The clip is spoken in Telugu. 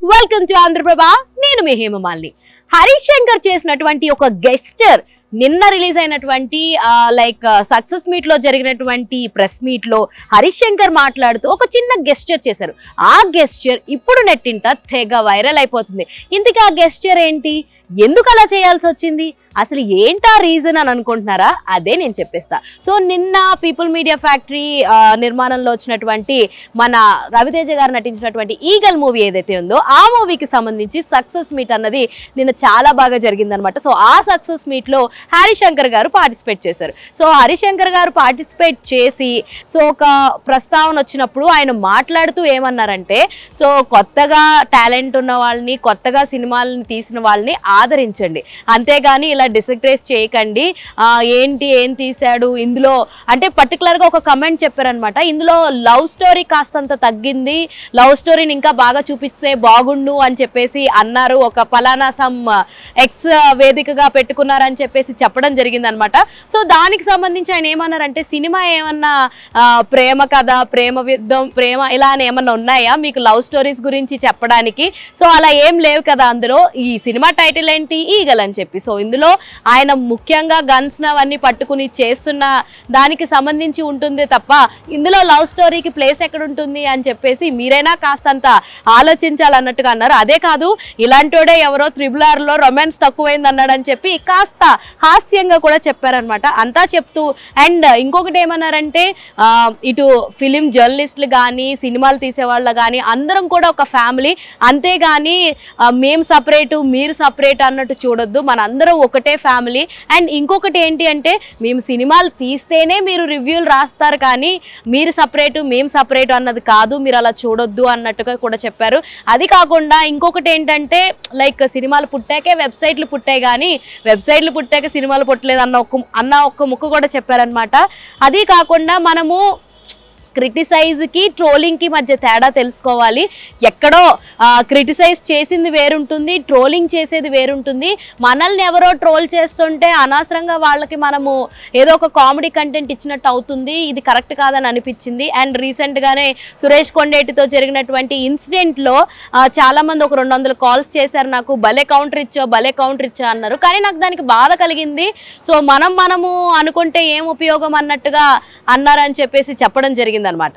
Welcome to Andhraprabha. నేను మీ హేమమాలిని. హరీష్ శంకర్ చేసినటువంటి ఒక గెస్చర్ నిన్న రిలీజ్ అయినటువంటి సక్సెస్ మీట్ లో జరిగినటువంటి ప్రెస్ మీట్ లో హరీష్ శంకర్ మాట్లాడుతూ ఒక చిన్న గెస్చర్ చేశారు. ఆ గెస్చర్ ఇప్పుడు నెట్టింట తెగ వైరల్ అయిపోతుంది. ఇంతకీ ఆ గెస్చర్ ఏంటి, ఎందుకు అలా చేయాల్సి వచ్చింది, అసలు ఏంటా రీజన్ అని అనుకుంటున్నారా? అదే నేను చెప్పేస్తా. సో నిన్న పీపుల్ మీడియా ఫ్యాక్టరీ నిర్మాణంలో వచ్చినటువంటి మన రవితేజ గారు నటించినటువంటి ఈగల్ మూవీ ఏదైతే ఉందో ఆ మూవీకి సంబంధించి సక్సెస్ మీట్ అన్నది నిన్న చాలా బాగా జరిగిందనమాట. సో ఆ సక్సెస్ మీట్ లో హరీష్ శంకర్ గారు పార్టిసిపేట్ చేశారు. సో హరీష్ శంకర్ గారు పార్టిసిపేట్ చేసి ఒక ప్రస్తావన వచ్చినప్పుడు ఆయన మాట్లాడుతూ ఏమన్నారంటే, సో కొత్తగా టాలెంట్ ఉన్న వాళ్ళని, కొత్తగా సినిమాలని తీసిన వాళ్ళని ఆదరించండి, అంతేగాని ఇలా డిసగ్రేస్ చేయకండి. ఏం తీశాడు ఇందులో అంటే పర్టికులర్గా ఒక కమెంట్ చెప్పారనమాట. ఇందులో లవ్ స్టోరీ కాస్తంత తగ్గింది, లవ్ స్టోరీని ఇంకా బాగా చూపిస్తే బాగుండు అని చెప్పేసి అన్నారు. ఒక పలానా సమ్ ఎక్స్ వేదికగా పెట్టుకున్నారని చెప్పేసి చెప్పడం జరిగిందనమాట. సో దానికి సంబంధించి ఆయన ఏమన్నారంటే, సినిమా ఏమన్నా ప్రేమ కథ, ప్రేమ యుద్ధం, ప్రేమ ఇలా అని ఏమన్నా ఉన్నాయా మీకు లవ్ స్టోరీస్ గురించి చెప్పడానికి? సో అలా ఏం లేవు కదా. అందులో ఈ సినిమా టైటిల్ ఏంటి, ఈగల్ అని చెప్పి. సో ఇందులో ఆయన ముఖ్యంగా గన్స్ అవన్నీ పట్టుకుని చేస్తున్న దానికి సంబంధించి ఉంటుంది తప్ప ఇందులో లవ్ స్టోరీకి ప్లేస్ ఎక్కడ ఉంటుంది అని చెప్పేసి మీరైనా కాస్తంత ఆలోచించాలన్నట్టుగా అన్నారు. అదే కాదు, ఇలాంటోడే ఎవరో RRR లో రొమాన్స్ తక్కువైంది అన్నాడని చెప్పి కాస్త హాస్యంగా కూడా చెప్పారనమాట. అంతా చెప్తూ అండ్ ఇంకొకటి ఏమన్నారంటే, ఇటు ఫిలిం జర్నలిస్టులు కానీ సినిమాలు తీసేవాళ్ళు కానీ అందరం కూడా ఒక ఫ్యామిలీ, అంతేగాని మేము సపరేటు మీరు సపరేట్ అన్నట్టు చూడొద్దు, మన అందరం ఒకటే ఫ్యామిలీ. అండ్ ఇంకొకటి ఏంటి అంటే, మేము సినిమాలు తీస్తేనే మీరు రివ్యూలు రాస్తారు కానీ మీరు సపరేటు మేము సపరేటు అన్నది కాదు, మీరు అలా చూడొద్దు అన్నట్టుగా కూడా చెప్పారు. అది కాకుండా ఇంకొకటి ఏంటంటే, సినిమాలు పుట్టాకే వెబ్సైట్లు పుట్టాయి కానీ వెబ్సైట్లు పుట్టాక సినిమాలు పుట్టలేదు అన్న ఒక్క ముక్కు కూడా చెప్పారనమాట. అది కాకుండా మనము క్రిటిసైజ్కి ట్రోలింగ్కి మధ్య తేడా తెలుసుకోవాలి. ఎక్కడో క్రిటిసైజ్ చేసింది వేరుంటుంది, ట్రోలింగ్ చేసేది వేరుంటుంది. మనల్ని ఎవరో ట్రోల్ చేస్తుంటే అనవసరంగా వాళ్ళకి మనము ఏదో ఒక కామెడీ కంటెంట్ ఇచ్చినట్టు అవుతుంది. ఇది కరెక్ట్ కాదని అనిపించింది. అండ్ రీసెంట్గానే సురేష్ కొండేటితో జరిగినటువంటి ఇన్సిడెంట్లో చాలామంది ఒక 200 కాల్స్ చేశారు నాకు, భలే కౌంటర్ ఇచ్చా అన్నారు. కానీ నాకు దానికి బాధ కలిగింది. సో మనము అనుకుంటే ఏం ఉపయోగం అన్నట్టుగా అన్నారని చెప్పేసి చెప్పడం జరిగింది అనమాట.